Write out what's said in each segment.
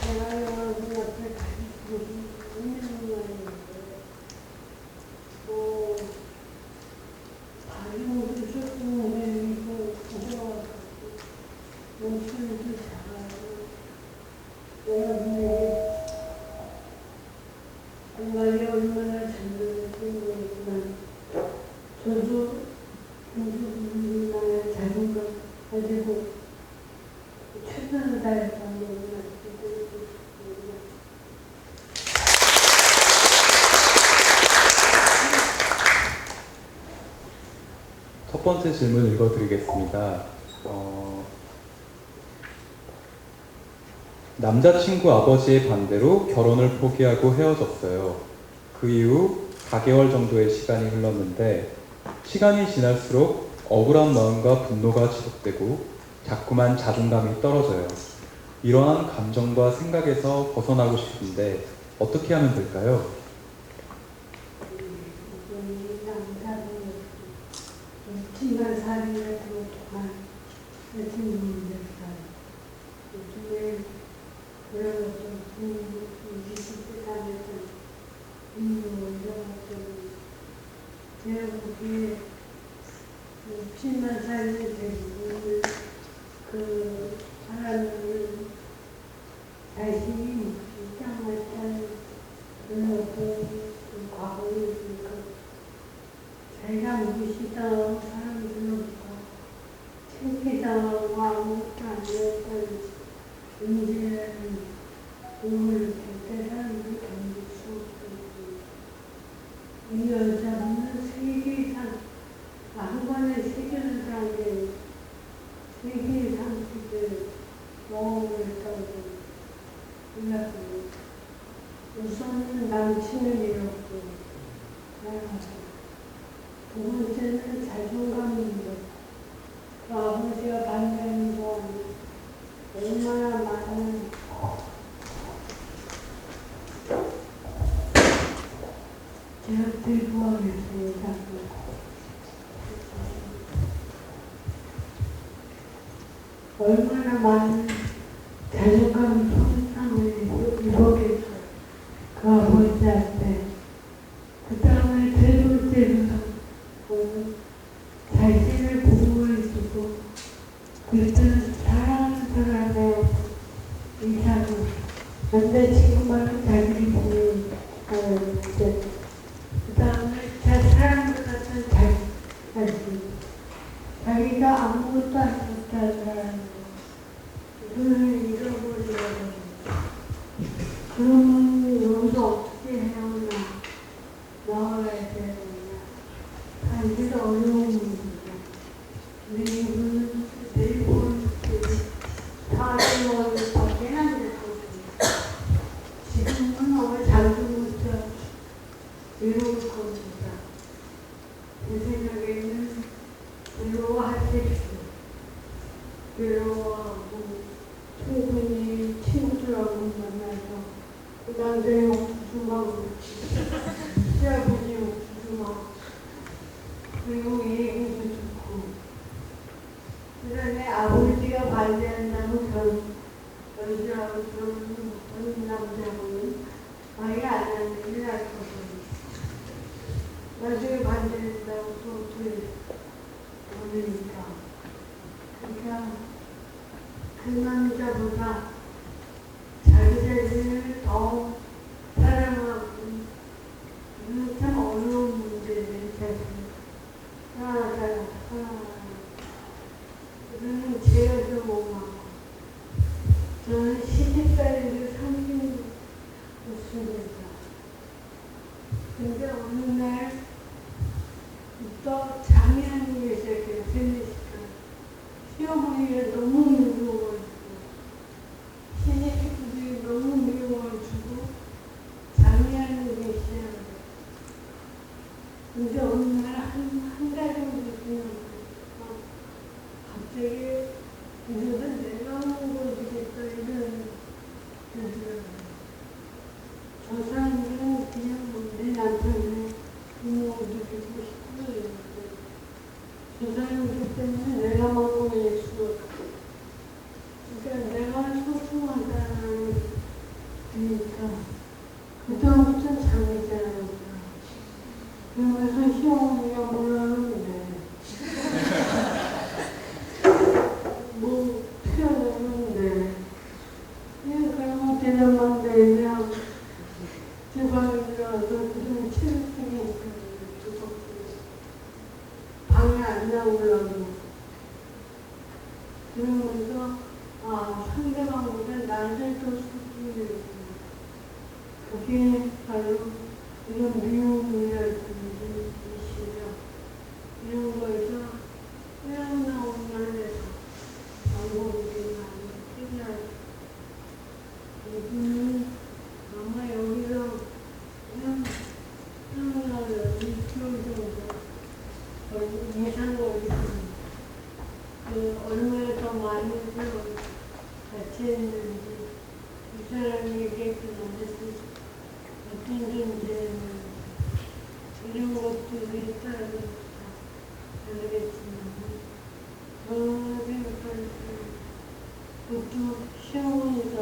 제가 여러분 옆에 가지고 있는 말인데, 발음도 조금 내리고, 목소리도 작아요. 여러분에게 말이 얼마나 잘되는지 모르지만, 저도 민주국민만의 자존감 가지고 최선을 다해서 한번 말씀드리고 싶습니다. 첫 번째 질문 읽어드리겠습니다. 남자친구 아버지의 반대로 결혼을 포기하고 헤어졌어요. 그 이후 4개월 정도의 시간이 흘렀는데 시간이 지날수록 억울한 마음과 분노가 지속되고 자꾸만 자존감이 떨어져요. 이러한 감정과 생각에서 벗어나고 싶은데 어떻게 하면 될까요? 정말 살이를 동안 친구들과 요즘에 그런 어떤 20대 다녔던 제가 보기에 10만 살이 대부분 그 사람은 자신이 입장했던 그런 어떤 과거에 자기가 무시당하고 사람들로부터 창피당하고 아무것도 아니었던 문제라는 의문을 절대 사람들이 견딜 수 없거든요. 이 여자는 세계상 한 번에 세계를 다니는 세계 상식을 경험했다고 생각합니다. 우선은 남친을 잃었고 두 번째는 자존감 문제. 그 아버지가 반대하는 동안 얼마나 많은 제가 들고하겠습니다. 얼마나 많은 자존감 손상을 입었겠어요. 그 아버지한테. 그 다음에 세 번째는 자신을 보호해주고 그때는 사랑하는 사람의 이상을 남자친구만은 자기를 보호하는데 그 다음에 사랑을 갖는 자신 자기가 아무것도 안 못하는 사람을 눈을 잃어버려야 됩니다. 그러면 여기서 어떻게 헤어나 나와야 되느냐. 사실 어려운 문제죠. 미국은 일본 4개월밖에 안 됐거든요. 지금은 너무 잠들부터 외로울 겁니다. 제 생각에는 외로워하십시오. 외로워하고 충분히 친구들하고 만나서 그 남자의 옥수수하고 시아버지 옥수수하고 그리고 얘기도 듣고 그 다음에 아버지가 반대한다고 여자하고 결혼하는 남자하고는 말이 안 하는 게 나을 거거든요. 나중에 반대한다고 또 어떻게 모르니까 그러니까 그 남자보다 자기 자신을 더 사랑하고 이건 참 어려운 문제네. 자신 하나 저는 제어도 못하고 저는 시집살이를 30년 했습니다. 근데 어느 날부터 잠이 안 오기 시작해요. 3-4시간. 시어머니가 너무 미워가지고 시집들이 너무 미워가지고 잠이 안 오기 시작해요. 근데 어느 날 한 달 정도 지나고 갑자기 이제는 내가 먹어주겠다 이런 데더라고요. 저 사람들은 그냥 내 남편을 먹어주고 싶고 저 사람들 때문에 내가 먹고 예수. 그러니까 내가 소중하다는 그러니까 그다음부터 장이잖아요. 그러면서 시어머니가 뭐라는데 뭐 표현하는데 그냥 그러면 대답만 되면 주방에 들어가서 그런 체력적인 방에 안 나오려고 그러면서 상대방보다 나를 더 소중히 그게 바로 이런 미움이랄지 이런 거에서 헤어나온 날에서 방법이 많이 필요하죠. 이분은 아마 여기서 그냥 헤어나올 2kg 정도 이상 걸리고 얼마나 더 많이 같이 했는지 이 사람에게 어떤 존재였는지 이런 것들이 따로 알겠지만 저 생각할 때 그것도 시어머니가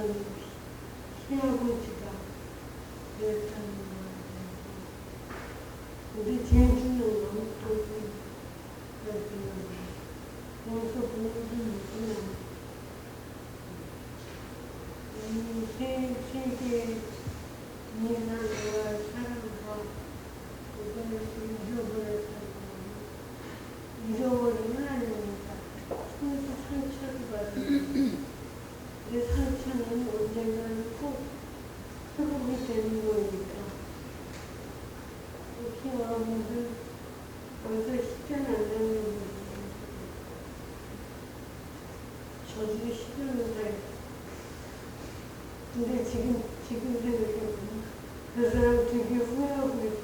시아버지가 그랬다는 거예요. 근데 제일 중요한 건 거기서 보는 거구나. 세계에 인간과 사람과 그것을 잃어버리면 안 됩니다. 상처를 받는 그 상처는 언젠가는 꼭 회복이 되는 거니까 이렇게 여러분들 벌써 10년 안 되는 거죠. 저도 10년을 살고 근데 지금 생각해보면 그 사람 되게 후회하고 있어.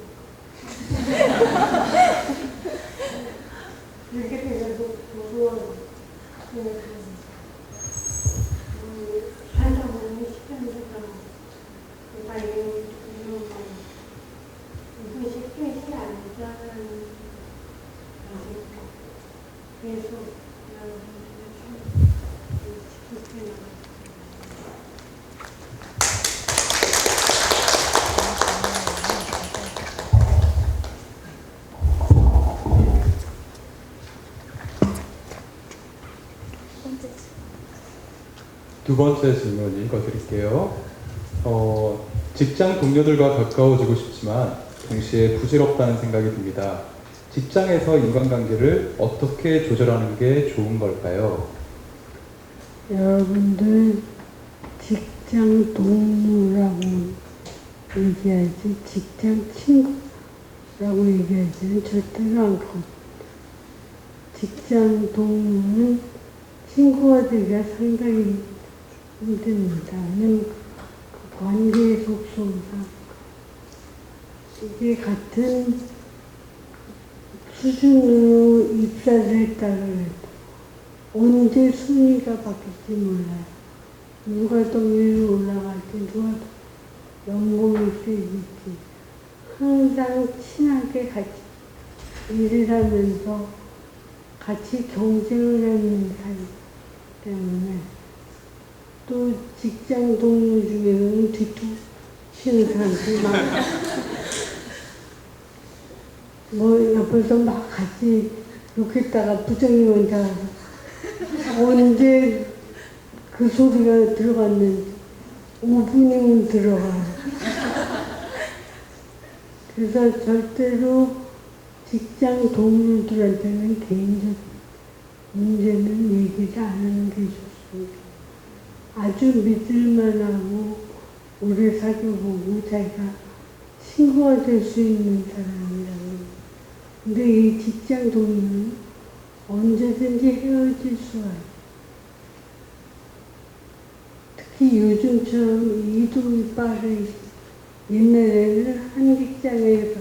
이렇게 돼가지고 무서워 생각하면서 살다 보면 시간이 가고 빨리 이런 거 이것이 끝이 아니잖아요. 계속 여러분들이 지켜주게 나가요. 두 번째 질문 읽어드릴게요. 직장 동료들과 가까워지고 싶지만 동시에 부질없다는 생각이 듭니다. 직장에서 인간관계를 어떻게 조절하는 게 좋은 걸까요? 여러분들 직장 동료라고 얘기하지 직장 친구라고 얘기하지는 절대로 않고 직장 동료는 친구가 되기가 상당히 힘듭니다. 왜냐면 그 관계의 속성상 이게 같은 수준으로 입사를 했다고 해도 언제 순위가 바뀔지 몰라요. 누가 더 위로 올라갈지 누가 더 연봉이 세질지 항상 친하게 같이 일을 하면서 같이 경쟁을 하는 사이 때문에 또 직장 동료 중에는 뒤통치는 사람들이 많아요. 뭐 옆에서 막 같이 욕했다가 부정이 먼저 와서 언제 그 소리가 들어갔는지 5분이면 들어가요. 그래서 절대로 직장 동료들한테는 개인적 문제는 얘기를 안 하는 게 좋습니다. 아주 믿을만하고 오래 사귀어보고 자기가 친구가 될 수 있는 사람이라고. 근데 이 직장 동료는 언제든지 헤어질 수가 있어요. 특히 요즘처럼 이동이 빠른 옛날에는 한 직장에서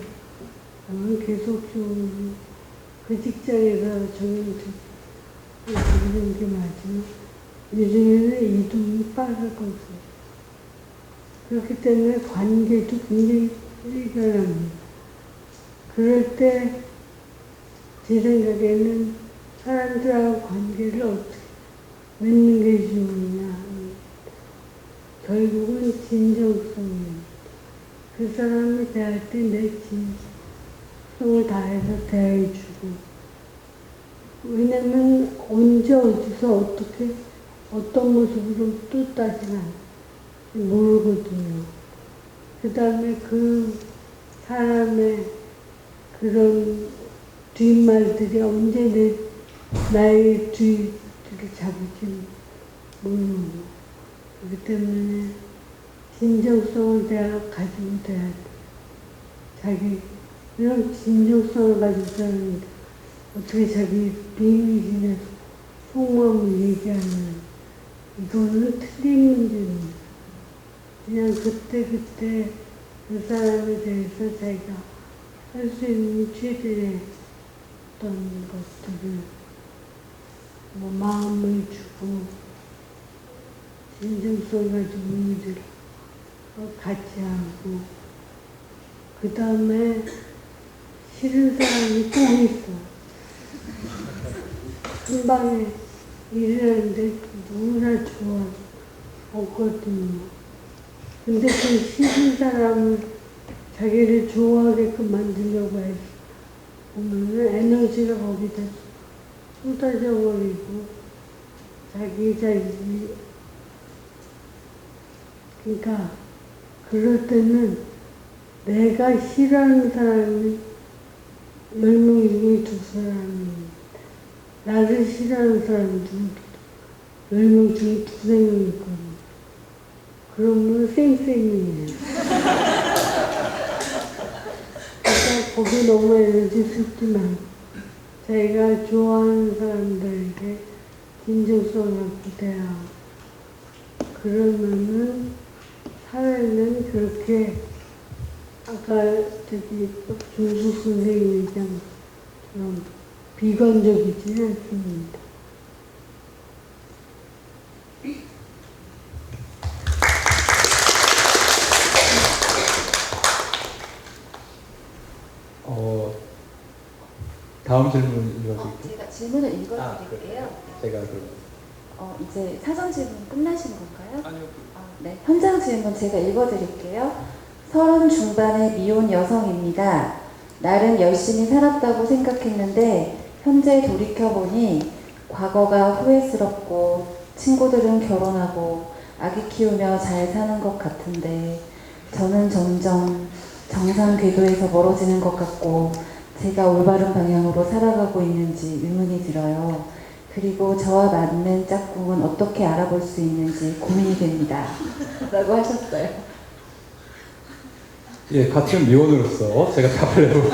계속적으로 그 직장에서 정해지는 게 맞지만 요즘에는 이동이 빠르거든요. 그렇기 때문에 관계도 굉장히 불편합니다. 그럴 때 제 생각에는 사람들하고 관계를 어떻게 맺는 게 좋으냐. 결국은 진정성이에요. 그 사람이 대할 때 내 진정성을 다해서 대해주고. 왜냐면 언제 어디서 어떻게 어떤 모습으로 또 따지나 모르거든요. 그 다음에 그 사람의 그런 뒷말들이 언제 나의 뒤를 잡을지 모르고. 그렇기 때문에 진정성을 가지고 돼야 돼. 자기 이런 진정성을 가진 사람인데 어떻게 자기 비밀이나 속마음을 얘기하면 이거는 틀린 문제입니다. 그냥 그때 그 사람에 대해서 자기가 할 수 있는 최대의 어떤 것들을 마음을 주고 진정성 가지고 일을 같이 하고 그 다음에 싫은 사람이 꼭 있어. 한 방에 일하는데 누구나 없거든요. 근데 그 싫은 사람을 자기를 좋아하게끔 만들려고 해서 보면은 에너지가 거기다 쏟아져 버리고 자기 그러니까 그럴 때는 내가 싫어하는 사람이 10명 중에 2사람입니다. 나를 싫어하는 사람이 10명 중에 2~3명 있거든요. 그러면 쌩쌩이에요. 그러니까 거기 너무 에너지 쓰지 말고 자기가 좋아하는 사람들에게 진정성을 갖고 대하고 그러면은 사회는 그렇게 아까 중수 선생님 얘기한 비관적이지는 않습니다. 다음 질문 읽어드릴게요. 제가 질문을 읽어드릴게요. 제가 이제 사전 질문 끝나신 건가요? 아니요. 네, 현장 질문 제가 읽어드릴게요. 30 중반의 미혼 여성입니다. 나름 열심히 살았다고 생각했는데 현재 돌이켜보니 과거가 후회스럽고 친구들은 결혼하고 아기 키우며 잘 사는 것 같은데 저는 점점 정상 궤도에서 멀어지는 것 같고 제가 올바른 방향으로 살아가고 있는지 의문이 들어요. 그리고 저와 맞는 짝꿍은 어떻게 알아볼 수 있는지 고민이 됩니다. 라고 하셨어요. 예, 같은 미혼으로서 제가 답을 해보면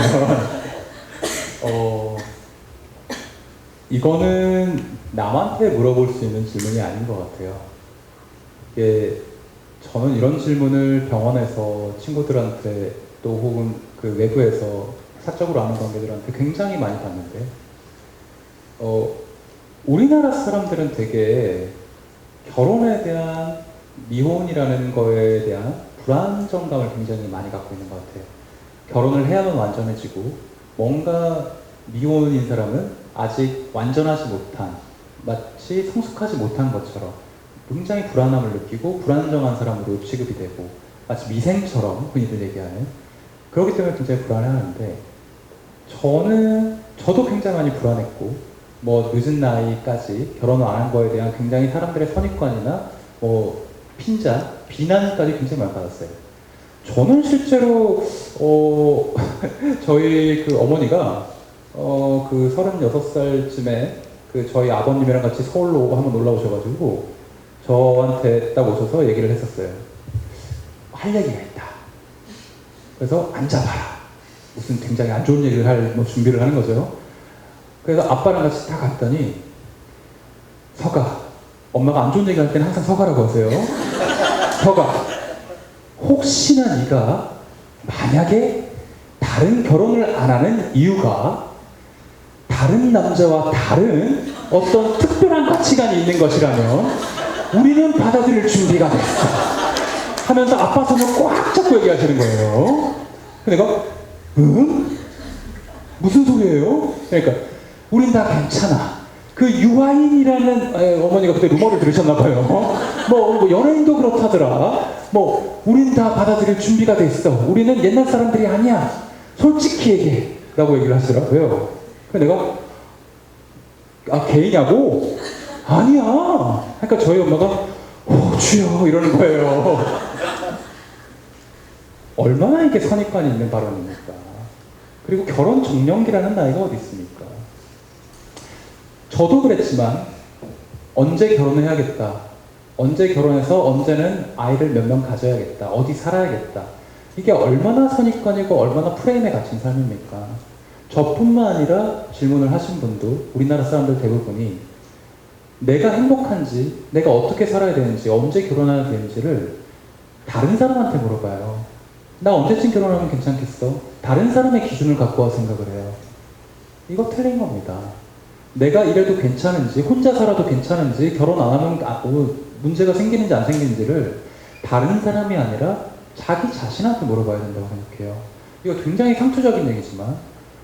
이거는 남한테 물어볼 수 있는 질문이 아닌 것 같아요. 이게 저는 이런 질문을 병원에서 친구들한테 또 혹은 그 외부에서 사적으로 아는 관계들한테 굉장히 많이 받는데 우리나라 사람들은 되게 결혼에 대한 미혼이라는 거에 대한 불안정감을 굉장히 많이 갖고 있는 것 같아요. 결혼을 해야만 완전해지고 뭔가 미혼인 사람은 아직 완전하지 못한 마치 성숙하지 못한 것처럼 굉장히 불안함을 느끼고 불안정한 사람으로 취급이 되고 마치 미생처럼 흔히들 얘기하는 그렇기 때문에 굉장히 불안해하는데 저도 굉장히 많이 불안했고 뭐 늦은 나이까지 결혼을 안 한 거에 대한 굉장히 사람들의 선입관이나 뭐 비난까지 굉장히 많이 받았어요. 저는 실제로 저희 그 어머니가 그 36살쯤에 그 저희 아버님이랑 같이 서울로 한번 놀러 오셔가지고 저한테 딱 오셔서 얘기를 했었어요. 할 얘기가 있다. 그래서 앉아봐라. 무슨 굉장히 안 좋은 얘기를 할 뭐 준비를 하는 거죠. 그래서 아빠랑 같이 딱 갔더니 서가. 엄마가 안 좋은 얘기 할 때는 항상 서가라고 하세요. 서가. 혹시나 네가 만약에 다른 결혼을 안 하는 이유가 다른 남자와 다른 어떤 특별한 가치관이 있는 것이라면 우리는 받아들일 준비가 됐어. 하면서 아빠 손을 꽉 잡고 얘기하시는 거예요. 근데 내가 응? 무슨 소리예요? 그러니까 우린 다 괜찮아. 그 유아인이라는 어머니가 그때 루머를 들으셨나봐요. 뭐 연예인도 그렇다더라. 뭐 우린 다 받아들일 준비가 돼 있어. 우리는 옛날 사람들이 아니야. 솔직히 얘기해. 라고 얘기를 하시더라고요. 그래서 내가 개이냐고? 아니야. 그러니까 저희 엄마가 주여 이러는 거예요. 얼마나 이게 선입관이 있는 발언입니까? 그리고 결혼 적령기라는 나이가 어디 있습니까? 저도 그랬지만 언제 결혼을 해야겠다. 언제 결혼해서 언제는 아이를 몇 명 가져야겠다. 어디 살아야겠다. 이게 얼마나 선입관이고 얼마나 프레임에 갇힌 삶입니까? 저뿐만 아니라 질문을 하신 분도 우리나라 사람들 대부분이 내가 행복한지, 내가 어떻게 살아야 되는지, 언제 결혼해야 되는지를 다른 사람한테 물어봐요. 나 언제쯤 결혼하면 괜찮겠어? 다른 사람의 기준을 갖고 와 생각을 해요. 이거 틀린 겁니다. 내가 이래도 괜찮은지, 혼자 살아도 괜찮은지, 결혼 안 하면 문제가 생기는지 안 생기는지를 다른 사람이 아니라 자기 자신한테 물어봐야 된다고 생각해요. 이거 굉장히 상투적인 얘기지만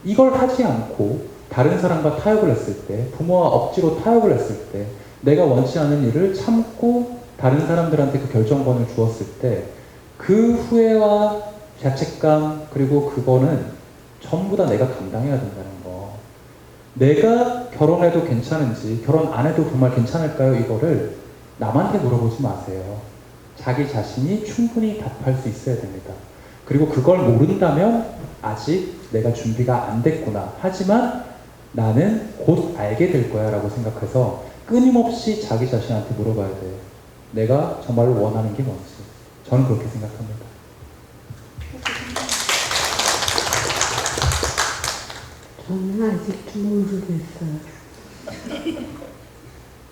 이걸 하지 않고 다른 사람과 타협을 했을 때, 부모와 억지로 타협을 했을 때, 내가 원치 않은 일을 참고 다른 사람들한테 그 결정권을 주었을 때 그 후회와 자책감, 그리고 그거는 전부 다 내가 감당해야 된다는 거. 내가 결혼해도 괜찮은지, 결혼 안 해도 정말 괜찮을까요? 이거를 남한테 물어보지 마세요. 자기 자신이 충분히 답할 수 있어야 됩니다. 그리고 그걸 모른다면 아직 내가 준비가 안 됐구나. 하지만 나는 곧 알게 될 거야 라고 생각해서 끊임없이 자기 자신한테 물어봐야 돼요. 내가 정말로 원하는 게 뭔지. 저는 그렇게 생각합니다. 저는 아직도 모르겠어요.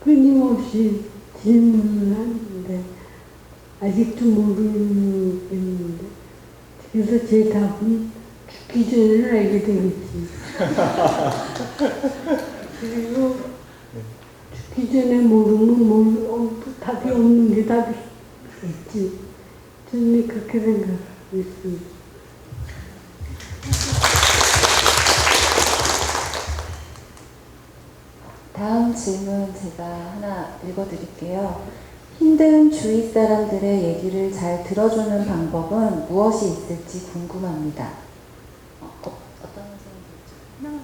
끊임없이 질문을 하는데 아직도 모르겠는데, 그래서 제 답은 죽기 전에는 알게 되겠지. 그리고 죽기 전에 모르면 답이 없는 게 답이 있지. 저는 그렇게 생각하고 있습니다. 다음 질문 제가 하나 읽어드릴게요. 힘든 주위 사람들의 얘기를 잘 들어주는 방법은 무엇이 있을지 궁금합니다. 어떤 선생님이죠?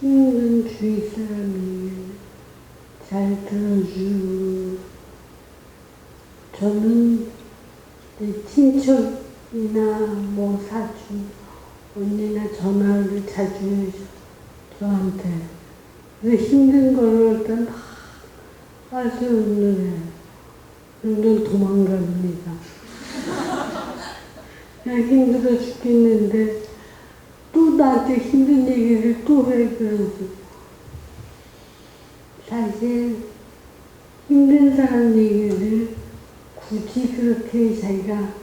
힘든 주위 사람이 잘 들어주고, 저는 친척이나 뭐 사촌, 언니나 전화를 자주 해줘, 저한테. 그래서 힘든 거를 일단 할 수 없는 애. 그럼 도망갑니다. 그냥 힘들어 죽겠는데 또 나한테 힘든 얘기를 또 해. 그러고 사실 힘든 사람 얘기를 굳이 그렇게 자기가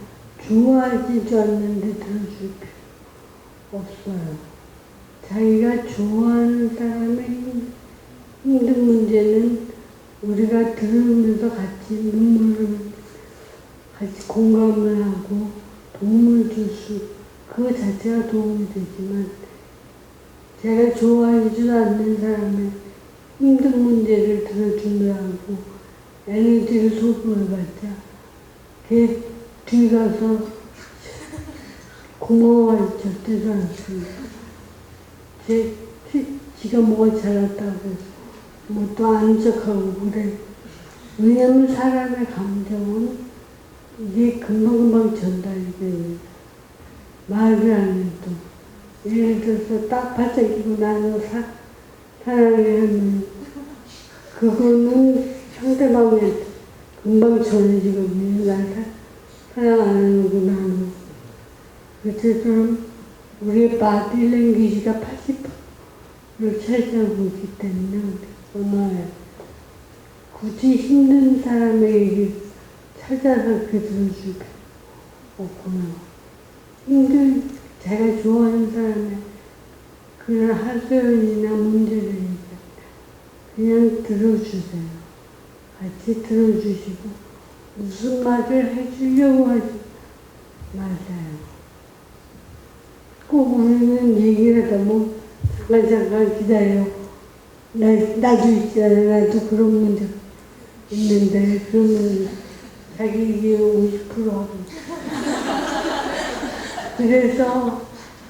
좋아하지도 않는데 들어줄 필요 없어요. 자기가 좋아하는 사람의 힘든 문제는 우리가 들으면서 같이 눈물을 같이 공감을 하고 도움을 줄 수, 그거 자체가 도움이 되지만, 제가 좋아하지도 않는 사람의 힘든 문제를 들어주느라고 에너지를 소모해봤자 걔 뒤 가서 고마워할 절대도 않습니다. 지가 뭐가 잘났다고 뭐 또 아는 척하고 그래. 왜냐면 사람의 감정은 이게 금방금방 전달이 됩니다. 말을 안 해도. 예를 들어서 딱 발작이고 나서 사랑해 하면 그거는 상대방한테 금방 전해지거든요. 날 사랑 안 하는구나 하면. 그처럼 우리의 바디랭귀지가 80%를 차지하고 있기 때문에 언어에 굳이 힘든 사람의 얘기 찾아서 그렇게 들어줄 필요 없구나. 제가 좋아하는 사람의 그런 하소연이나 문제를 그냥 들어주세요. 같이 들어주시고 무슨 말을 해주려고 하지 마세요. 꼭 우리는 얘기를 하다 뭐 잠깐 기다려. 나도 있잖아. 나도 그런 문제 있는데, 그러면 자기 이게 50% 하고. 그래서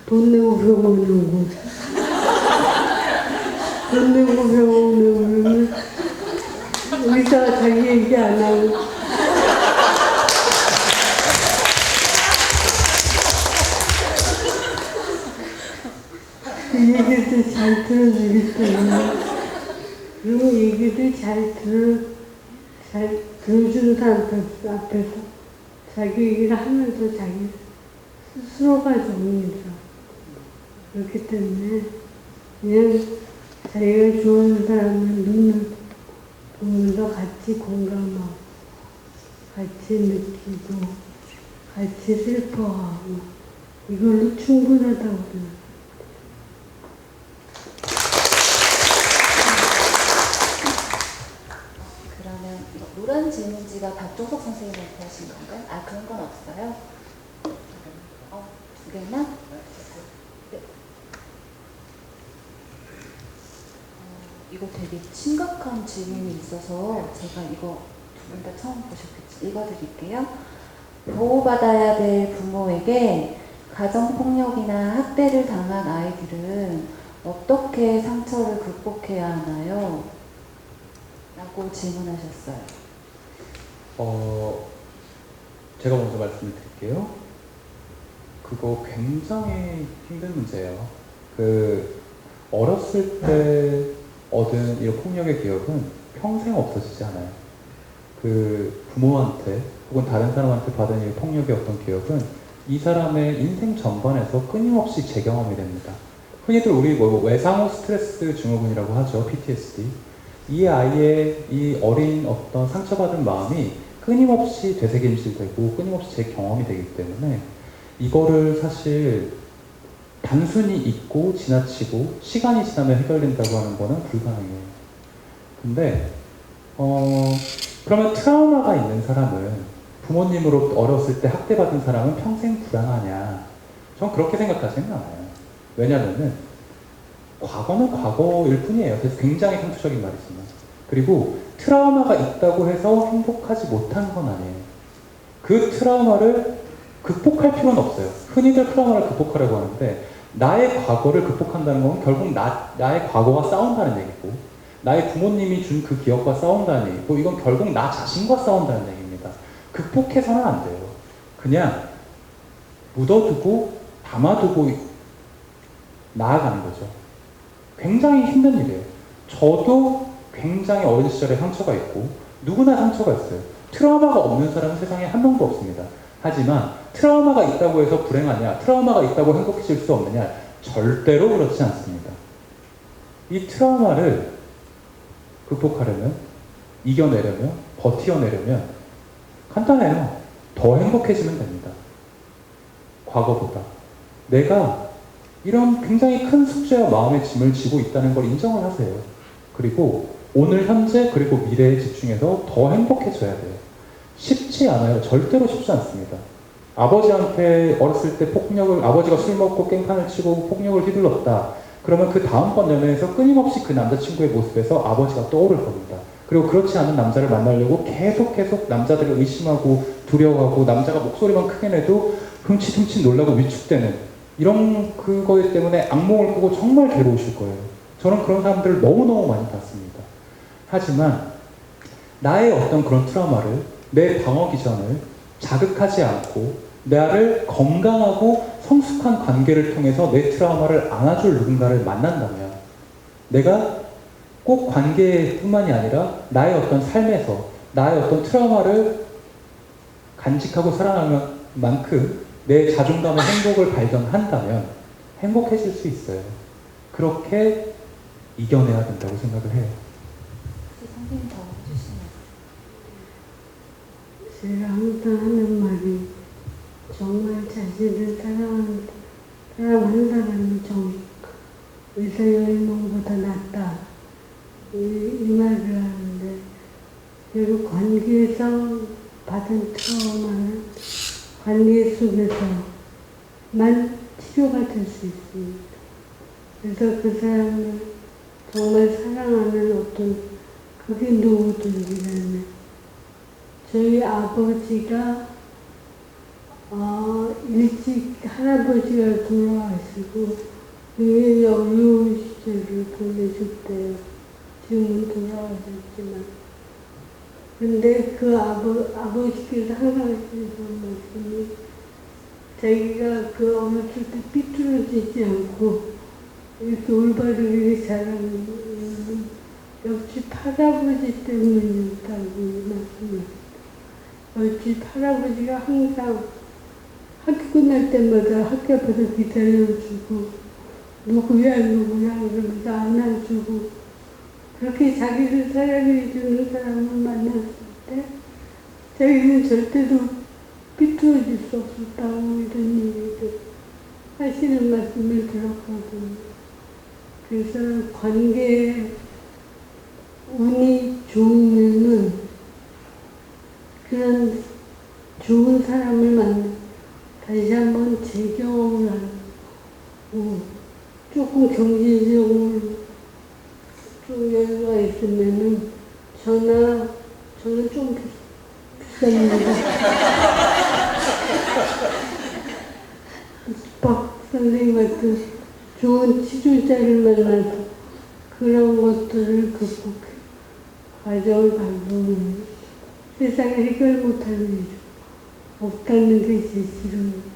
돈 내고 병원 오는 거야. 돈 내고 병원 오면 의사가 자기 얘기 안 하고. 그 얘기들 잘 들어주기 때문에 그런 얘기들 잘 들어주는 사람 앞에서 자기 얘기를 하면서 자기 스스로가 정리해서 그렇기 때문에 그냥 자기가 좋아하는 사람을 눈을 보면서 같이 공감하고 같이 느끼고 같이 슬퍼하고 이걸로 충분하다고 생각해요. 그러면 노란 질문지가 박종석 선생님한테 하신 건가요? 아, 그런 건 없어요? 두 개나? 네. 이거 되게 심각한 질문이 있어서 제가 이거 두 분 다 처음 보셨겠죠? 읽어드릴게요. 보호받아야 될 부모에게 가정폭력이나 학대를 당한 아이들은 어떻게 상처를 극복해야 하나요? 라고 질문하셨어요. 제가 먼저 말씀을 드릴게요. 그거 굉장히 힘든 문제예요. 어렸을 때 얻은 이 폭력의 기억은 평생 없어지지 않아요. 부모한테 혹은 다른 사람한테 받은 이 폭력의 어떤 기억은 이 사람의 인생 전반에서 끊임없이 재경험이 됩니다. 흔히들 우리 외상후 스트레스 증후군이라고 하죠. PTSD. 이 아이의 이 어린 어떤 상처받은 마음이 끊임없이 되새김질되고 끊임없이 재경험이 되기 때문에 이거를 사실 단순히 잊고 지나치고 시간이 지나면 해결된다고 하는 거는 불가능해요. 근데 그러면 트라우마가 있는 사람은 부모님으로 어렸을 때 학대받은 사람은 평생 불안하냐? 전 그렇게 생각하지는 않아요. 왜냐면은 과거는 과거일 뿐이에요. 그래서 굉장히 상투적인 말이지만. 그리고 트라우마가 있다고 해서 행복하지 못한 건 아니에요. 그 트라우마를 극복할 필요는 없어요. 흔히들 트라우마를 극복하려고 하는데 나의 과거를 극복한다는 건 결국 나의 과거와 싸운다는 얘기고 나의 부모님이 준 그 기억과 싸운다는 얘기고 이건 결국 나 자신과 싸운다는 얘기입니다. 극복해서는 안 돼요. 그냥 묻어두고 담아두고 나아가는 거죠. 굉장히 힘든 일이에요. 저도 굉장히 어린 시절에 상처가 있고 누구나 상처가 있어요. 트라우마가 없는 사람은 세상에 한 명도 없습니다. 하지만 트라우마가 있다고 해서 불행하냐, 트라우마가 있다고 행복해질 수 없느냐, 절대로 그렇지 않습니다. 이 트라우마를 극복하려면, 이겨내려면, 버텨내려면 간단해요. 더 행복해지면 됩니다. 과거보다. 내가 이런 굉장히 큰 숙제와 마음의 짐을 지고 있다는 걸 인정을 하세요. 그리고 오늘 현재 그리고 미래에 집중해서 더 행복해져야 돼요. 쉽지 않아요. 절대로 쉽지 않습니다. 아버지한테 어렸을 때 아버지가 술 먹고 깽판을 치고 폭력을 휘둘렀다. 그러면 그 다음번 연애에서 끊임없이 그 남자친구의 모습에서 아버지가 떠오를 겁니다. 그리고 그렇지 않은 남자를 만나려고 계속 남자들을 의심하고 두려워하고 남자가 목소리만 크게 내도 흠칫흠칫 놀라고 위축되는 이런 그거에 때문에 악몽을 꾸고 정말 괴로우실 거예요. 저는 그런 사람들을 너무너무 많이 봤습니다. 하지만 나의 어떤 그런 트라우마를 내 방어 기전을 자극하지 않고 나를 건강하고 성숙한 관계를 통해서 내 트라우마를 안아줄 누군가를 만난다면 내가 꼭 관계뿐만이 아니라 나의 어떤 삶에서 나의 어떤 트라우마를 간직하고 살아나는 만큼 내 자존감의 행복을 발견한다면 행복해질 수 있어요. 그렇게 이겨내야 된다고 생각을 해요. 선생님 더 해주시면. 제가 항상 하는 말이 정말 자신을 사랑한다는 의사 열망보다 낫다. 이 말을 하는데 결국 관계에서 받은 트라우마는 관계 속에서만 치료가 될 수 있습니다. 그래서 그 사람을 정말 사랑하는 어떤 그게 누구든지라면 저희 아버지가 일찍 할아버지가 돌아가시고 굉장히 어려운 시절을 보내셨대요. 지금은 돌아가셨지만. 근데 그 아버지께서 항상 하시던 말씀이 자기가 그 어렸을 때 삐뚤어지지 않고 이렇게 올바르게 자라는 이유는 역시 할아버지 때문이었다고 말씀하셨어요. 역시 할아버지가 항상 학교 끝날 때마다 학교 앞에서 기다려주고 누구야 이러면서 안아주고 그렇게 자기를 사랑해주는 사람을 만났을 때 자기는 절대로 삐뚤어질 수 없었다고 이런 얘기를 하시는 말씀을 들었거든요. 그래서 관계에 운이 좋으면은 그런 좋은 사람을 만나 다시 한번 재경험을 하고 조금 경제적으로 좀 여유가 있으면은 저는 좀 비쌉니다. 박 선생님 같은 좋은 치료자를 만나서 그런 것들을 극복해 과정을 밟으면 세상에 해결 못할 일이 없다는 게 제 실험입니다.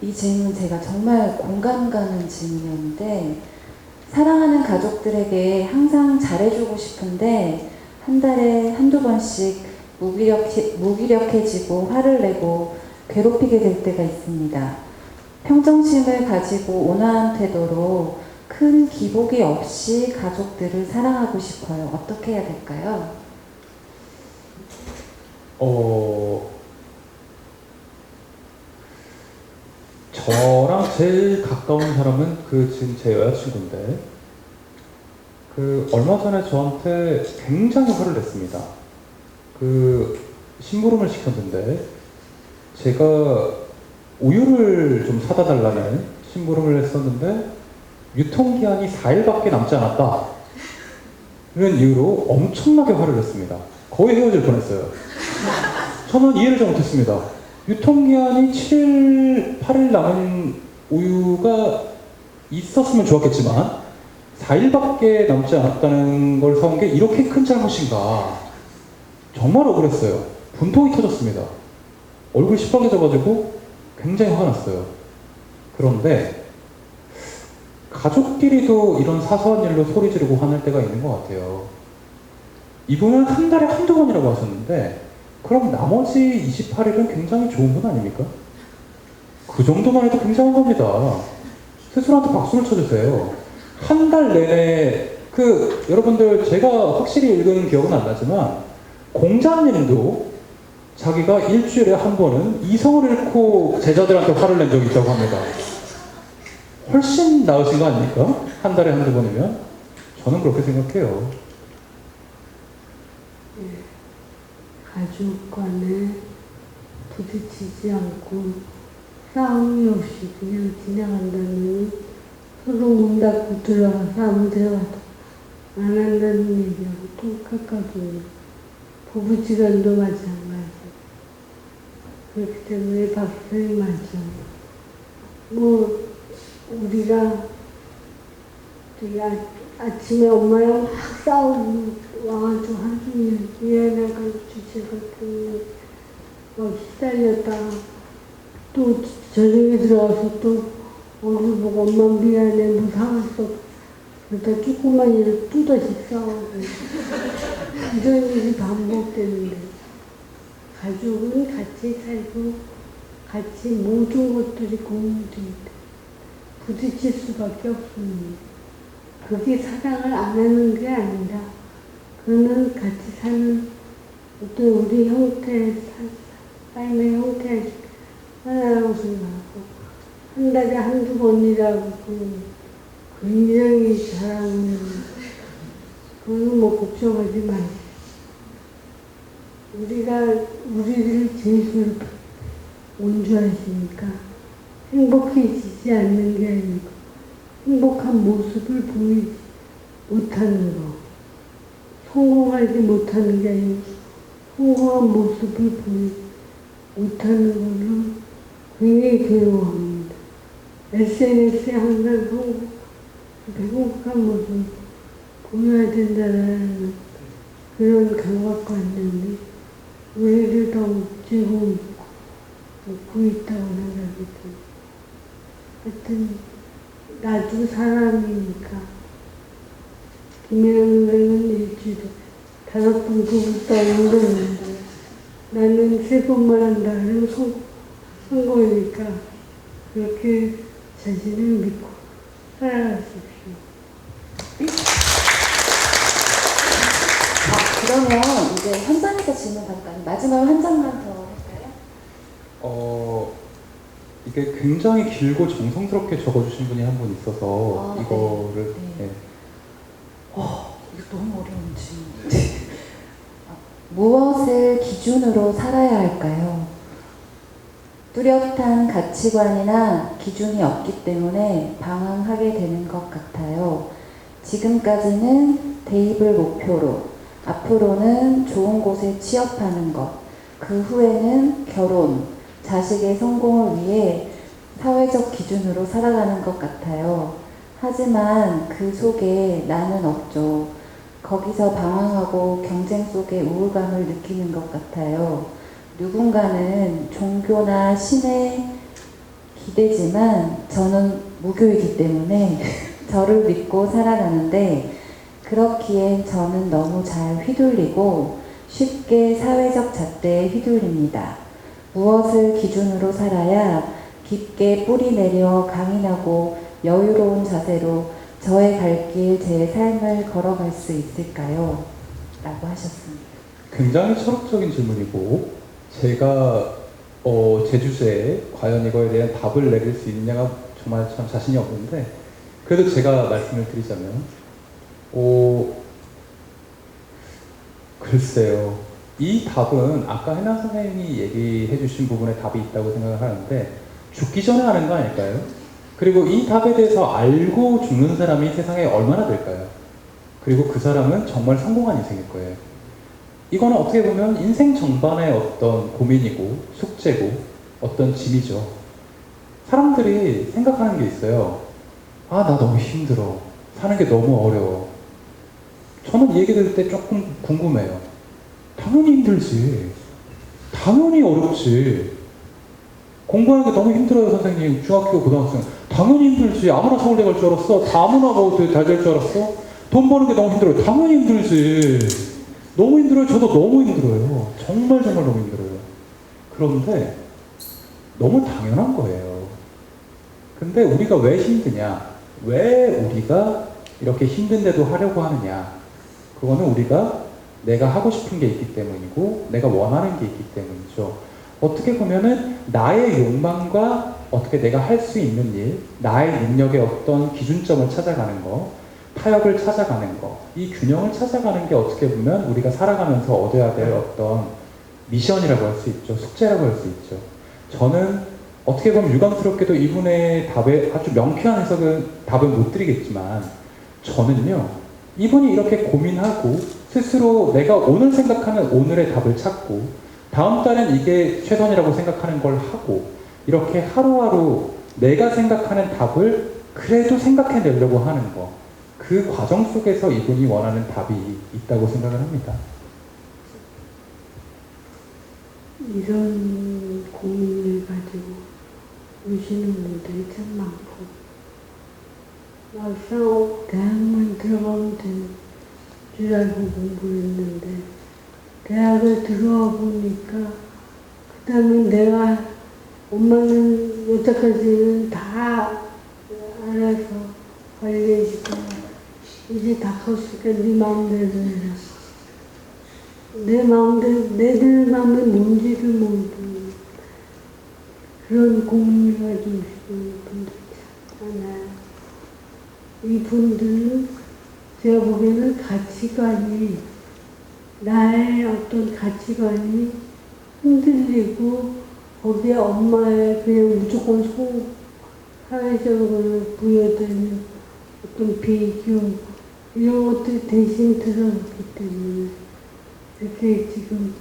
이 질문 제가 정말 공감 가는 질문이었는데 사랑하는 가족들에게 항상 잘해주고 싶은데 한 달에 한두 번씩 무기력해지고 화를 내고 괴롭히게 될 때가 있습니다. 평정심을 가지고 온화한 태도로 큰 기복이 없이 가족들을 사랑하고 싶어요. 어떻게 해야 될까요? 저랑 제일 가까운 사람은 지금 제 여자친구인데 얼마 전에 저한테 굉장히 화를 냈습니다. 심부름을 시켰는데 제가 우유를 좀 사다 달라는 심부름을 했었는데 유통기한이 4일밖에 남지 않았다 이런 이유로 엄청나게 화를 냈습니다. 거의 헤어질 뻔했어요. 저는 이해를 잘 못했습니다. 유통기한이 7일, 8일 남은 우유가 있었으면 좋았겠지만 4일밖에 남지 않았다는 걸 사온 게 이렇게 큰 잘못인가. 정말 억울했어요. 분통이 터졌습니다. 얼굴이 시뻘개져가지고 굉장히 화가 났어요. 그런데 가족끼리도 이런 사소한 일로 소리 지르고 화낼 때가 있는 것 같아요. 이분은 한 달에 한두 번이라고 하셨는데 그럼 나머지 28일은 굉장히 좋은 분 아닙니까? 그 정도만 해도 굉장한 겁니다. 스스로한테 박수를 쳐주세요. 한 달 내내 여러분들 제가 확실히 읽은 기억은 안 나지만 공자님도 자기가 일주일에 한 번은 이성을 잃고 제자들한테 화를 낸 적이 있다고 합니다. 훨씬 나으신 거 아닙니까? 한 달에 한두 번이면? 저는 그렇게 생각해요. 가족 간에 부딪히지 않고 싸움이 없이 그냥 지나간다면 서로 문 닫고 들어가서 아무 대화도 안 한다는 얘기하고 똑같거든요. 부부지간도 마찬가지. 그렇기 때문에 박사님 맞죠. 우리가 아침에 엄마랑 막 싸우고 와가지고 하루 종일 미안해가지고 주제 같은 막 시달렸다가 또 저녁에 들어가서 또 얼굴 보고 엄마 미안해 뭐 사왔어 그러다 조그만 일을 또다시 싸우고 이런 일이 반복되는데 가족은 같이 살고 같이 모든 것들이 공유될 때 부딪힐 수밖에 없습니다. 그게 사랑을 안 하는 게 아니라 그거는 같이 사는 어떤 우리 형태의 삶의 형태 하나라고 생각하고 한 달에 한두 번이라고 굉장히 잘하는 그거는 걱정하지 마세요. 우리가 우리를 제일 온주하시니까 행복해지지 않는 게 아니고 행복한 모습을 보이지 못하는 거, 성공하지 못하는 게 아니고 성공한 모습을 보이지 못하는 걸로 굉장히 괴로워합니다. SNS에 항상 행복한 모습을 보여야 된다는 그런 강박관념이 우리를 더 옥죄고 있고 있다고 생각이 듭니다. 하여튼 나도 사람이니까 김혜영 선생은 일주일에 5번 그부터 운동하는데 나는 3번만 한다 그러면 성공이니까 그렇게 자신을 믿고 살아가십시오. 그러면 이제 현장에서 질문 잠깐 마지막으로 한 장만 더 할까요? 이게 굉장히 길고 정성스럽게 적어주신 분이 한 분 있어서 아, 이거를 네. 네. 이거 너무 어려운 질문. 무엇을 기준으로 살아야 할까요? 뚜렷한 가치관이나 기준이 없기 때문에 방황하게 되는 것 같아요. 지금까지는 대입을 목표로, 앞으로는 좋은 곳에 취업하는 것, 그 후에는 결혼, 자식의 성공을 위해 사회적 기준으로 살아가는 것 같아요. 하지만 그 속에 나는 없죠. 거기서 방황하고 경쟁 속에 우울감을 느끼는 것 같아요. 누군가는 종교나 신에 기대지만 저는 무교이기 때문에 저를 믿고 살아가는데 그렇기엔 저는 너무 잘 휘둘리고 쉽게 사회적 잣대에 휘둘립니다. 무엇을 기준으로 살아야 깊게 뿌리 내려 강인하고 여유로운 자세로 저의 갈 길, 제 삶을 걸어갈 수 있을까요? 라고 하셨습니다. 굉장히 철학적인 질문이고 제가 제 주제에 과연 이거에 대한 답을 내릴 수 있느냐가 정말 참 자신이 없는데 그래도 제가 말씀을 드리자면 글쎄요. 이 답은 아까 해나 선생님이 얘기해 주신 부분에 답이 있다고 생각을 하는데 죽기 전에 하는 거 아닐까요? 그리고 이 답에 대해서 알고 죽는 사람이 세상에 얼마나 될까요? 그리고 그 사람은 정말 성공한 인생일 거예요. 이거는 어떻게 보면 인생 전반의 어떤 고민이고 숙제고 어떤 짐이죠. 사람들이 생각하는 게 있어요. 아, 나 너무 힘들어. 사는 게 너무 어려워. 저는 이 얘기 들을 때 조금 궁금해요. 당연히 힘들지. 당연히 어렵지. 공부하는 게 너무 힘들어요, 선생님. 중학교, 고등학생. 당연히 힘들지. 아무나 서울대 갈 줄 알았어? 다 아무나 뭐 잘 될 줄 알았어? 돈 버는 게 너무 힘들어요. 당연히 힘들지. 너무 힘들어요. 저도 너무 힘들어요. 정말 너무 힘들어요. 그런데 너무 당연한 거예요. 근데 우리가 왜 힘드냐? 왜 우리가 이렇게 힘든데도 하려고 하느냐? 그거는 우리가 내가 하고 싶은 게 있기 때문이고 내가 원하는 게 있기 때문이죠. 어떻게 보면은 나의 욕망과 어떻게 내가 할 수 있는 일, 나의 능력의 어떤 기준점을 찾아가는 거, 타협을 찾아가는 거, 이 균형을 찾아가는 게 어떻게 보면 우리가 살아가면서 얻어야 될 어떤 미션이라고 할 수 있죠. 숙제라고 할 수 있죠. 저는 어떻게 보면 유감스럽게도 이분의 답에 아주 명쾌한 해석은 답을 못 드리겠지만 저는요, 이분이 이렇게 고민하고 스스로 내가 오늘 생각하는 오늘의 답을 찾고 다음 달엔 이게 최선이라고 생각하는 걸 하고 이렇게 하루하루 내가 생각하는 답을 그래도 생각해내려고 하는 거, 그 과정 속에서 이분이 원하는 답이 있다고 생각을 합니다. 이런 고민을 가지고 오시는 분들이 참 많고 막상 대학만 들어가면 되는 줄 알고 공부했는데 대학을 들어와 보니까 그 다음에 내가 엄마는 여태까지는 다 알아서 관리해주고 이제 다 컸으니까 네 마음대로 해라. 내 마음대로 내들 마음에 뭔지를 모르는 그런 고민을 가지고 있는 분들 참 많아요. 이 분들은 제가 보기에는 가치관이 나의 어떤 가치관이 흔들리고 거기에 엄마의 그냥 무조건 사회적으로 부여되는 어떤 비교 이런 것들이 대신 들어오기 때문에 이렇게 지금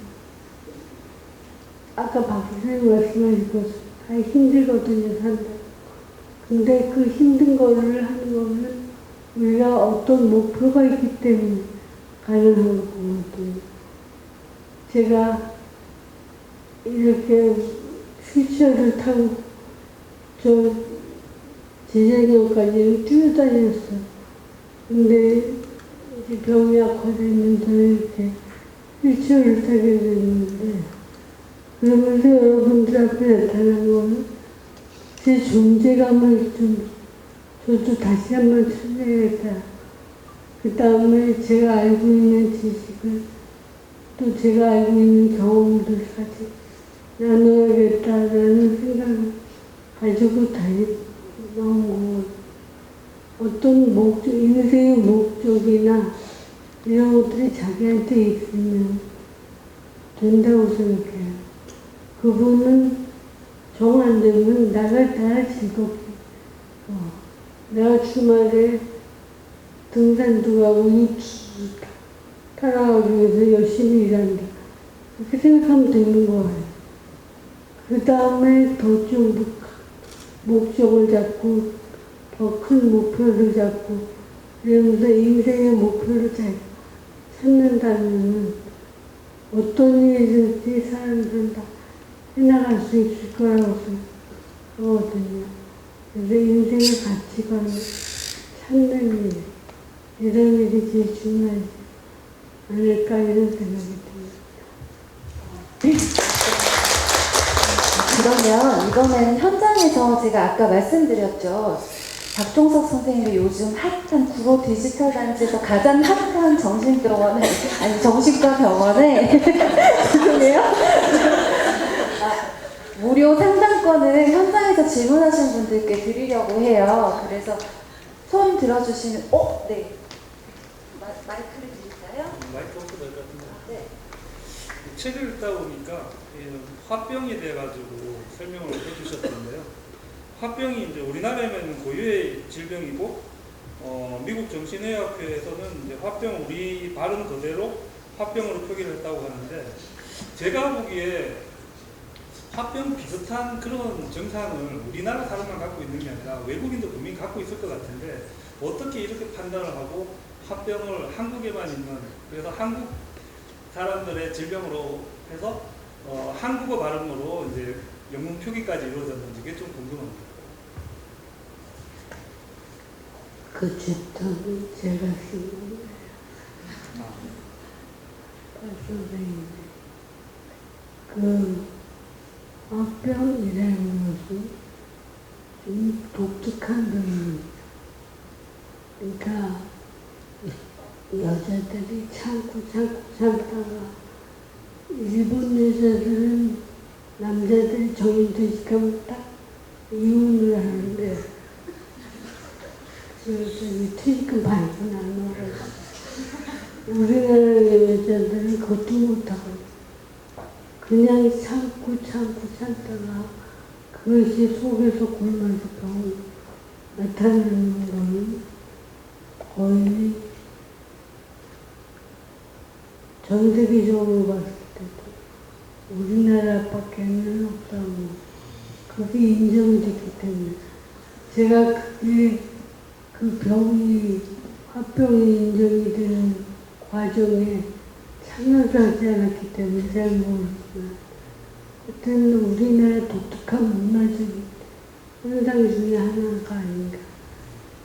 아까 박 선생님 말씀하신 것다 힘들거든요, 산다. 근데 그 힘든 거를 하는 거는 우리가 어떤 목표가 있기 때문에 가능한 거거든요. 제가 이렇게 휠체어를 타고 저 재작년까지 뛰어다녔어요. 근데 이제 병이 악화되면서 이렇게 휠체어를 타게 됐는데 그러면서 여러분들 앞에 나타난 거는 제 존재감을 좀 저도 다시 한번 찾아야겠다. 그 다음에 제가 알고 있는 지식을 또 제가 알고 있는 경험들까지 나눠야겠다라는 생각을 가지고 다시 나온 거. 어떤 목적, 인생의 목적이나 이런 것들이 자기한테 있으면 된다고 생각해요. 그분은 정 안 되면 나가 즐겁게. 내가 주말에 등산도 가고 유튜브 따라가기 위해서 열심히 일한다. 그렇게 생각하면 되는 거예요. 그 다음에 더 좀 목적을 잡고 더 큰 목표를 잡고 이러면서 인생의 목표를 잘 찾는다면 어떤 일이든지 사람들은 다 해나갈 수 있을 거라고 생각하거든요. 그래서 인생의 가치관을 찾는 일, 이런 일이 제일 중요하지 않을까 이런 생각이 듭니다. 그러면 이번에는 현장에서 제가 아까 말씀드렸죠. 박종석 선생님이 요즘 핫한 구로 디지털 단지에서 가장 핫한 정신병원에, 아니 정신과 병원에 죄송해요. 무료 상담권을 현장에서 질문하신 분들께 드리려고 해요. 그래서 손 들어주시면, 네. 마이크를 드릴까요? 마이크 없어도 될 것 같은데. 네. 책을 읽다 보니까 화병에 대해 가지고 설명을 해주셨던데요. 화병이 이제 우리나라에는 고유의 질병이고, 미국 정신의학회에서는 이제 화병 우리 발음 그대로 화병으로 표기를 했다고 하는데, 제가 보기에 화병 비슷한 그런 증상을 우리나라 사람만 갖고 있는 게 아니라 외국인도 분명히 갖고 있을 것 같은데, 어떻게 이렇게 판단을 하고 화병을 한국에만 있는, 그래서 한국 사람들의 질병으로 해서 한국어 발음으로 이제 영문 표기까지 이루어졌는지 그게 좀 궁금합니다. 그 챕터는 제가 쓴 거예요. 선생님. 그 화병이라는 것은 좀 독특한 병입니다. 그러니까 여자들이 참다가 일본 여자들은 남자들이 정인퇴직하면 딱 이혼을 하는데, 그래서 이 퇴직금 발권 안 나와서 우리나라 여자들은 그것도 못하고 그냥 참다가 그것이 속에서 굶어서 병 나타나는 거는 거의 전 세계적으로 봤을 때도 우리나라밖에는 없다고 그게 인정됐기 때문에 제가 그게 그 병이 화병이 인정이 되는 과정에 참여도 하지 않았기 때문에 잘 모르지만 하여튼 우리나라 독특한 문화적인 현상 중에 하나가 아닌가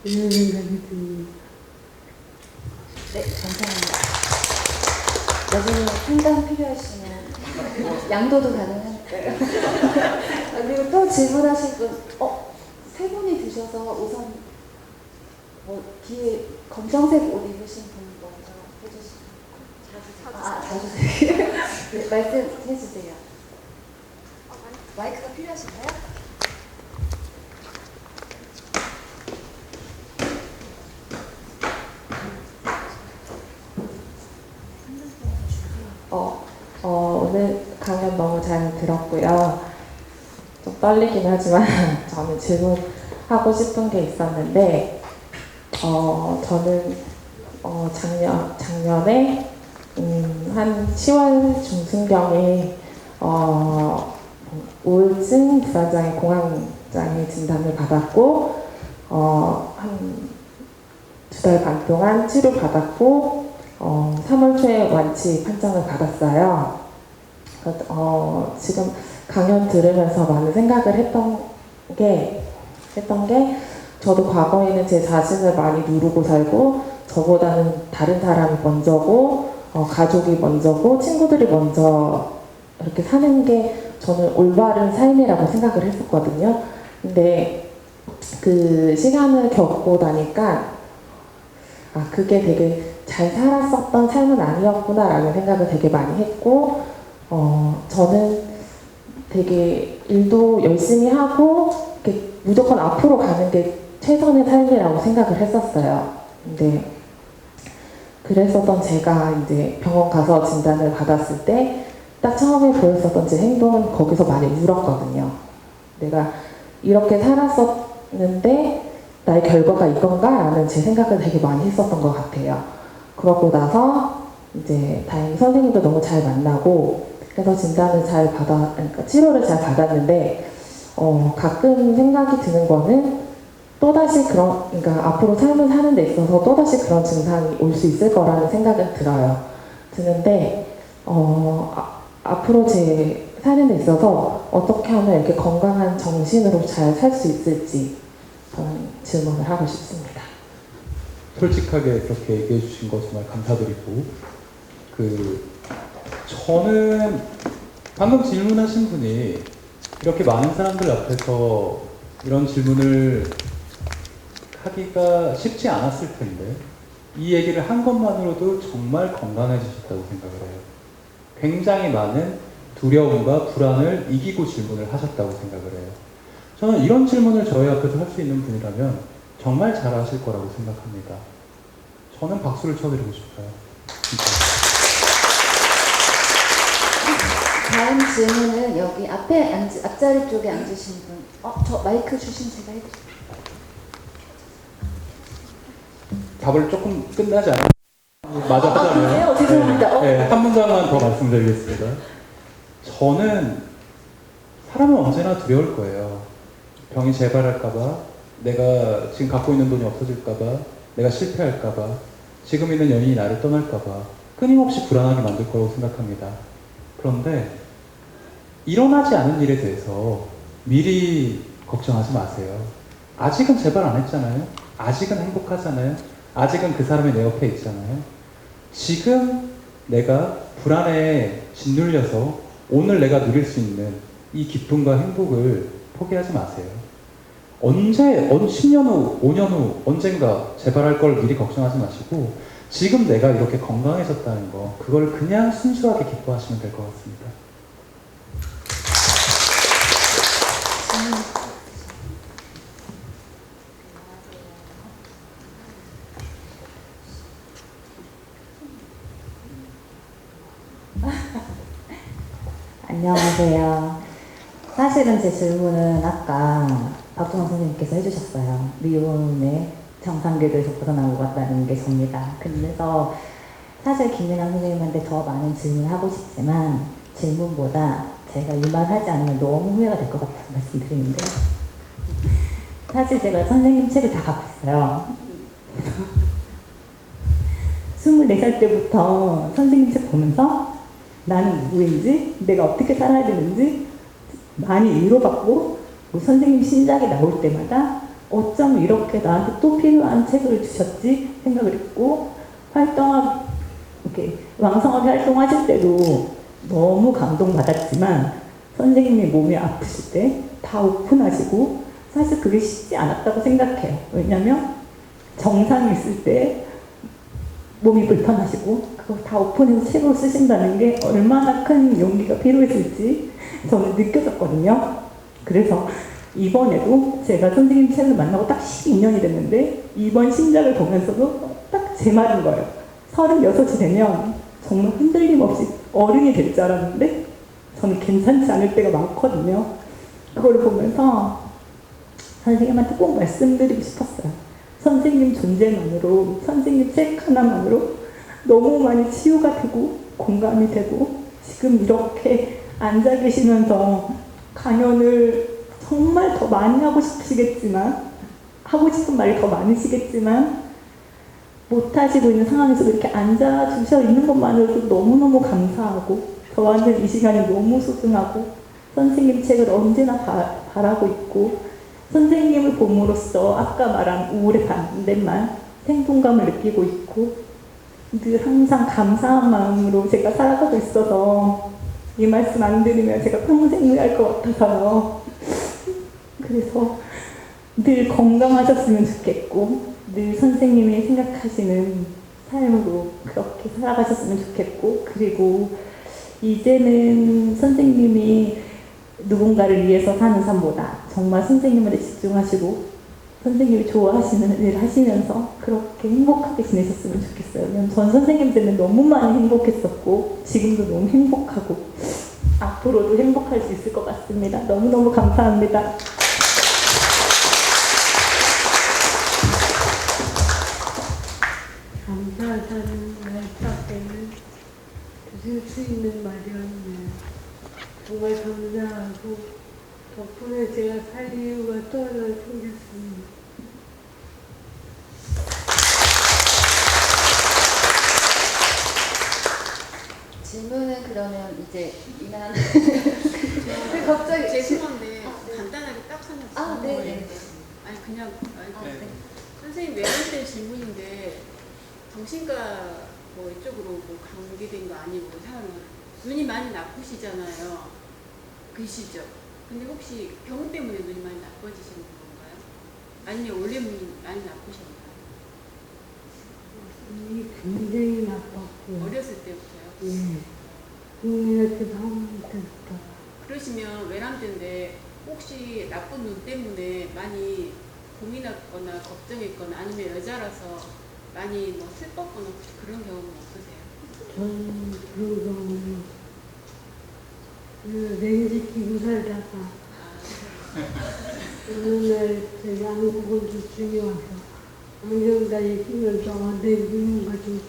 이런 생각이 듭니다. 네, 감사합니다. 나중에 상담 필요하시면 양도도 가능하니까요. 그리고 또 질문하실 분, 세 분이 드셔서 우선 뒤에 검정색 옷 입으신 분 먼저 해주시면. 자주세요. 네, 말씀해 주세요. 마이크가 필요하신가요? 오늘 강연 너무 잘 들었고요. 좀 떨리긴 하지만 저는 질문하고 싶은 게 있었는데, 저는 작년에 한 10월 중순경에 우울증 불안장애 공황장애 진단을 받았고 한 2달 반 동안 치료 받았고 3월 초에 완치 판정을 받았어요. 지금 강연 들으면서 많은 생각을 했던 게 저도 과거에는 제 자신을 많이 누르고 살고 저보다는 다른 사람이 먼저고 가족이 먼저고 친구들이 먼저 이렇게 사는 게 저는 올바른 삶이라고 생각을 했었거든요. 근데 그 시간을 겪고 나니까 그게 되게 잘 살았었던 삶은 아니었구나라는 생각을 되게 많이 했고 저는 되게 일도 열심히 하고 이렇게 무조건 앞으로 가는 게 최선의 삶이라고 생각을 했었어요. 근데 그랬었던 제가 이제 병원 가서 진단을 받았을 때 딱 처음에 보였었던 제 행동은 거기서 많이 울었거든요. 내가 이렇게 살았었는데 나의 결과가 이건가? 라는 제 생각을 되게 많이 했었던 것 같아요. 그러고 나서 이제 다행히 선생님도 너무 잘 만나고 해서 진단을 그러니까 치료를 잘 받았는데 가끔 생각이 드는 거는 또다시 그러니까 앞으로 삶을 사는 데 있어서 또다시 그런 증상이 올 수 있을 거라는 생각은 드는데 앞으로 제 사는 데 있어서 어떻게 하면 이렇게 건강한 정신으로 잘 살 수 있을지 저는 질문을 하고 싶습니다. 솔직하게 그렇게 얘기해 주신 거 정말 감사드리고, 저는 방금 질문하신 분이 이렇게 많은 사람들 앞에서 이런 질문을 하기가 쉽지 않았을 텐데 이 얘기를 한 것만으로도 정말 건강해지셨다고 생각을 해요. 굉장히 많은 두려움과 불안을 이기고 질문을 하셨다고 생각을 해요. 저는 이런 질문을 저희 앞에서 할 수 있는 분이라면 정말 잘하실 거라고 생각합니다. 저는 박수를 쳐드리고 싶어요. 진짜. 다음 질문은 여기 앞자리 쪽에 앉으신 분. 저 마이크 주신 제가 해드릴게요. 답을 조금 끝나지 않아요? 마저 하자면. 그래요? 죄송합니다. 네, 한 문장만 더 말씀드리겠습니다. 저는 사람은 언제나 두려울 거예요. 병이 재발할까봐, 내가 지금 갖고 있는 돈이 없어질까봐, 내가 실패할까봐, 지금 있는 연인이 나를 떠날까봐 끊임없이 불안하게 만들 거라고 생각합니다. 그런데 일어나지 않은 일에 대해서 미리 걱정하지 마세요. 아직은 재발 안 했잖아요. 아직은 행복하잖아요. 아직은 그 사람이 내 옆에 있잖아요. 지금 내가 불안에 짓눌려서 오늘 내가 누릴 수 있는 이 기쁨과 행복을 포기하지 마세요. 10년 후, 5년 후 언젠가 재발할 걸 미리 걱정하지 마시고 지금 내가 이렇게 건강해졌다는 거, 그걸 그냥 순수하게 기뻐하시면 될 것 같습니다. 안녕하세요. 사실은 제 질문은 아까 박종원 선생님께서 해주셨어요. 미혼의 정상궤도에서 벗어나고 갔다는 게 접니다. 그래서 사실 김민환 선생님한테 더 많은 질문을 하고 싶지만 질문보다 제가 이 말 하지 않으면 너무 후회가 될 것 같아서 말씀드리는데, 사실 제가 선생님 책을 다 갖고 있어요. 24살 때부터 선생님 책 보면서 나는 누구인지, 내가 어떻게 살아야 되는지 많이 위로받고, 선생님 신작이 나올 때마다 어쩜 이렇게 나한테 또 필요한 책을 주셨지 생각을 했고, 이렇게 왕성하게 활동하실 때도 너무 감동받았지만 선생님이 몸이 아프실 때 다 오픈하시고, 사실 그게 쉽지 않았다고 생각해요. 왜냐면 정상이 있을 때 몸이 불편하시고 그거 다 오픈해서 책으로 쓰신다는 게 얼마나 큰 용기가 필요했을지 저는 느껴졌거든요. 그래서 이번에도 제가 선생님 책을 만나고 딱 12년이 됐는데 이번 신작을 보면서도 딱 제 말인 거예요. 36이 되면 정말 흔들림 없이 어른이 될 줄 알았는데 저는 괜찮지 않을 때가 많거든요. 그걸 보면서 선생님한테 꼭 말씀드리고 싶었어요. 선생님 존재만으로, 선생님 책 하나만으로 너무 많이 치유가 되고 공감이 되고 지금 이렇게 앉아 계시면서 강연을 정말 더 많이 하고 싶으시겠지만 하고 싶은 말이 더 많으시겠지만 못하시고 있는 상황에서도 이렇게 앉아주셔 있는 것만으로도 너무너무 감사하고 저한테는 이 시간이 너무 소중하고 선생님 책을 언제나 바라고 있고 선생님을 봄으로써 아까 말한 우울의 반대만 생동감을 느끼고 있고 늘 항상 감사한 마음으로 제가 살아가고 있어서 이 말씀 안 드리면 제가 평생 후회할 것 같아서요. 그래서 늘 건강하셨으면 좋겠고 늘 선생님이 생각하시는 삶으로 그렇게 살아가셨으면 좋겠고 그리고 이제는 선생님이 누군가를 위해서 사는 삶보다 정말 선생님한테 집중하시고 선생님이 좋아하시는 일 하시면서 그렇게 행복하게 지내셨으면 좋겠어요. 왜냐면 전 선생님 때문에 너무 많이 행복했었고 지금도 너무 행복하고 앞으로도 행복할 수 있을 것 같습니다. 너무너무 감사합니다. 감사하다는 말밖에는 드릴 수 있는 말이 없네요. 정말 감사하고 덕분에 제가 살 이유가 또 하나 생겼습니다. 질문은 그러면 이제 이만 갑자기 죄송한데 네. 간단하게 딱 하나 아, 네, 네. 아니 그냥 네. 선생님 외람된 질문인데 정신과 뭐 이쪽으로 뭐 관계된 거 아니고 사람은 눈이 많이 나쁘시잖아요. 글씨죠. 근데 혹시 병 때문에 눈이 많이 나빠지시는 건가요? 아니면 원래 눈이 많이 나쁘셨나요? 눈이 굉장히 나빴고요. 어렸을 때부터요? 예. 국민학교 3학년 때부터. 그러시면 외람된데 혹시 나쁜 눈 때문에 많이 고민했거나 걱정했거나 아니면 여자라서 많이 뭐 슬펐거나 혹시 그런 경험은 없으세요? 저는 그런 경우는 그 렌즈 끼고 살다가 어느 날 저기 안구건조 중이 와서 안경다리 끼면서 내 눈가 좀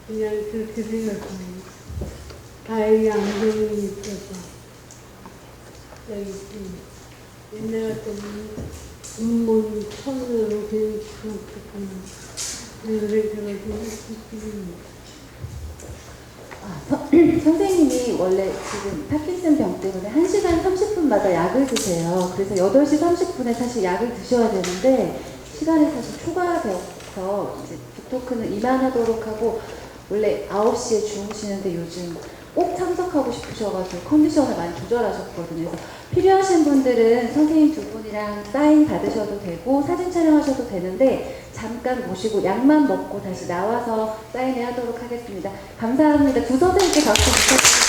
그냥 그렇게 생각해요. 다행히 안경이 있어서 여기 옛날 같으면 눈먼 천으로 그냥 그렇구나. 그래가지고 싶습니다. 선생님이 원래 지금 파킨슨 병 때문에 1시간 30분마다 약을 드세요. 그래서 8시 30분에 사실 약을 드셔야 되는데 시간이 사실 초과되어서 이제 북토크는 이만하도록 하고 원래 9시에 주무시는데 요즘 꼭 참석하고 싶으셔가지고 컨디션을 많이 조절하셨거든요. 그래서 필요하신 분들은 선생님 두 분이랑 사인 받으셔도 되고 사진 촬영하셔도 되는데 잠깐 모시고 약만 먹고 다시 나와서 사인회 하도록 하겠습니다. 감사합니다. 두 선생님께 박수 부탁드립니다.